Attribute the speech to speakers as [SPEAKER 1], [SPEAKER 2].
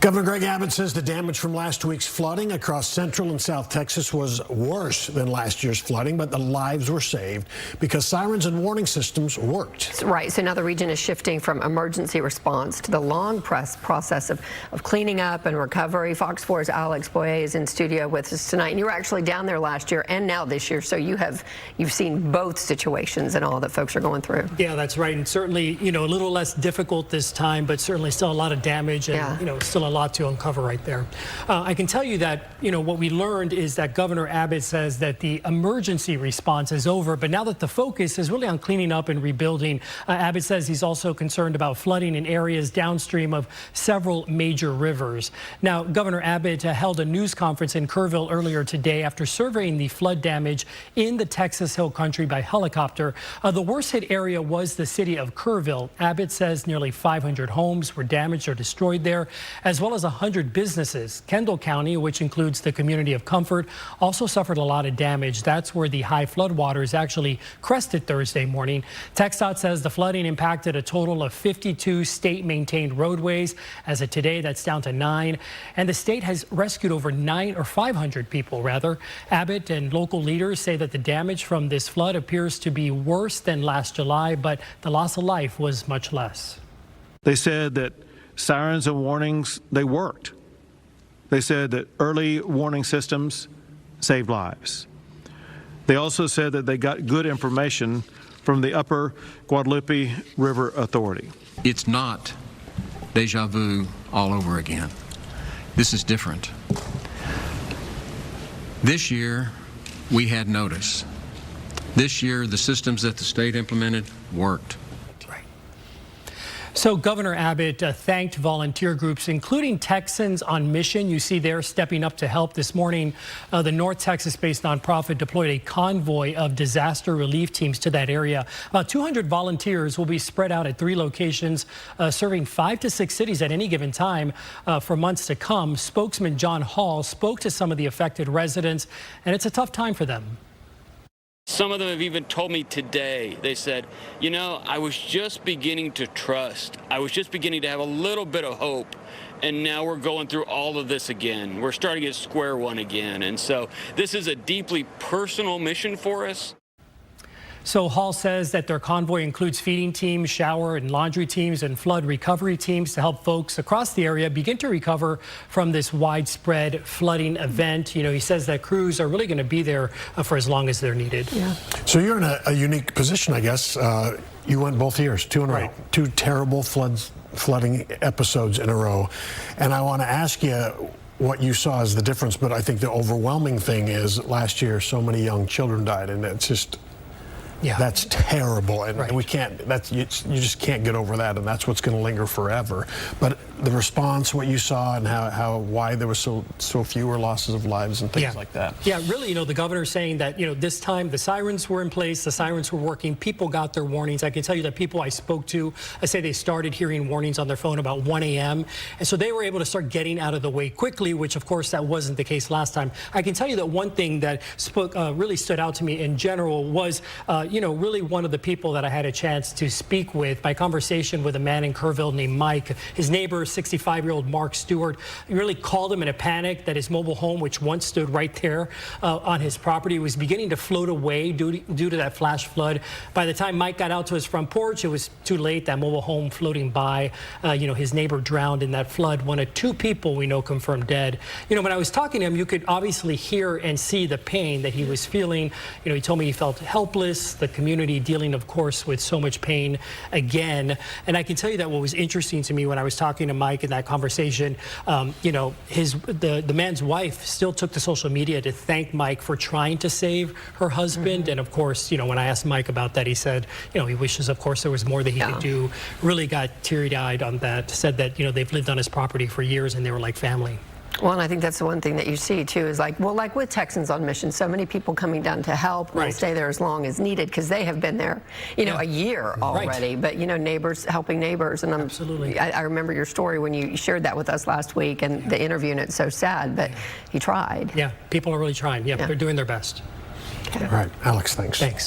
[SPEAKER 1] Governor Greg Abbott says the damage from last week's flooding across central and south Texas was worse than last year's flooding, but the lives were saved because sirens and warning systems worked.
[SPEAKER 2] Right. So now the region is shifting from emergency response to the long process of cleaning up and recovery. Fox 4's Alex Boyer is in studio with us tonight. And you were actually down there last year and now this year. So you've seen both situations and all that folks are going through.
[SPEAKER 3] Yeah, that's right. And certainly, a little less difficult this time, but certainly still a lot of damage and, still a lot to uncover right there. I can tell you that, what we learned is that Governor Abbott says that the emergency response is over, but now that the focus is really on cleaning up and rebuilding, Abbott says he's also concerned about flooding in areas downstream of several major rivers. Now, Governor Abbott held a news conference in Kerrville earlier today after surveying the flood damage in the Texas Hill Country by helicopter. The worst hit area was the city of Kerrville. Abbott says nearly 500 homes were damaged or destroyed there, as well as 100 businesses. Kendall County, which includes the community of Comfort, also suffered a lot of damage. That's where the high flood waters actually crested Thursday morning. TxDOT says the flooding impacted a total of 52 state-maintained roadways. As of today, that's down to 9. And the state has rescued over 500 people, rather. Abbott and local leaders say that the damage from this flood appears to be worse than last July, but the loss of life was much less.
[SPEAKER 4] They said that sirens and warnings, they worked. They said that early warning systems saved lives. They also said that they got good information from the Upper Guadalupe River Authority.
[SPEAKER 5] It's not deja vu all over again. This is different. This year, we had notice. This year, the systems that the state implemented worked.
[SPEAKER 3] So Governor Abbott thanked volunteer groups, including Texans on Mission. You see they're stepping up to help this morning. The North Texas-based nonprofit deployed a convoy of disaster relief teams to that area. About 200 volunteers will be spread out at 3 locations, serving 5 to 6 cities at any given time for months to come. Spokesman John Hall spoke to some of the affected residents, and it's a tough time for them.
[SPEAKER 6] Some of them have even told me today, they said, I was just beginning to trust. I was just beginning to have a little bit of hope. And now we're going through all of this again. We're starting at square one again. And so this is a deeply personal mission for us.
[SPEAKER 3] So Hall says that their convoy includes feeding teams, shower and laundry teams, and flood recovery teams to help folks across the area begin to recover from this widespread flooding event. He says that crews are really going to be there for as long as they're needed.
[SPEAKER 2] Yeah.
[SPEAKER 1] So you're in a unique position, I guess. You went both years, 2 in a row, 2 terrible flooding episodes in a row. And I want to ask you what you saw as the difference, but I think the overwhelming thing is last year so many young children died, and it's just... Yeah, that's terrible, and we can't. You just can't get over that, and that's what's going to linger forever. But the response, what you saw, and why there was so fewer losses of lives and things like that.
[SPEAKER 3] Yeah, really, the governor's saying that this time the sirens were in place, the sirens were working, people got their warnings. I can tell you that people I spoke to, I say they started hearing warnings on their phone about 1 a.m. and so they were able to start getting out of the way quickly, which of course that wasn't the case last time. I can tell you that one thing that really stood out to me in general was. Really one of the people that I had a chance to speak with, my conversation with a man in Kerrville named Mike. His neighbor, 65-year-old Mark Stewart, really called him in a panic that his mobile home, which once stood right there on his property, was beginning to float away due to that flash flood. By the time Mike got out to his front porch, it was too late. That mobile home floating by, his neighbor drowned in that flood. 1 of 2 people we know confirmed dead. When I was talking to him, you could obviously hear and see the pain that he was feeling. He told me he felt helpless. The community dealing, of course, with so much pain again. And I can tell you that what was interesting to me when I was talking to Mike in that conversation, the man's wife still took to social media to thank Mike for trying to save her husband. And of course, when I asked Mike about that, he said, he wishes, of course, there was more that he could do. Really got teary-eyed on that. Said that, they've lived on his property for years and they were like family.
[SPEAKER 2] Well, and I think that's the one thing that you see, too, is like with Texans on Mission, so many people coming down to help will stay there as long as needed because they have been there, a year already. But, neighbors helping neighbors. And
[SPEAKER 3] absolutely.
[SPEAKER 2] I remember your story when you shared that with us last week and the interview, and it's so sad, but he tried.
[SPEAKER 3] Yeah, people are really trying. Yeah, they're doing their best.
[SPEAKER 1] All right, Alex, thanks.
[SPEAKER 3] Thanks.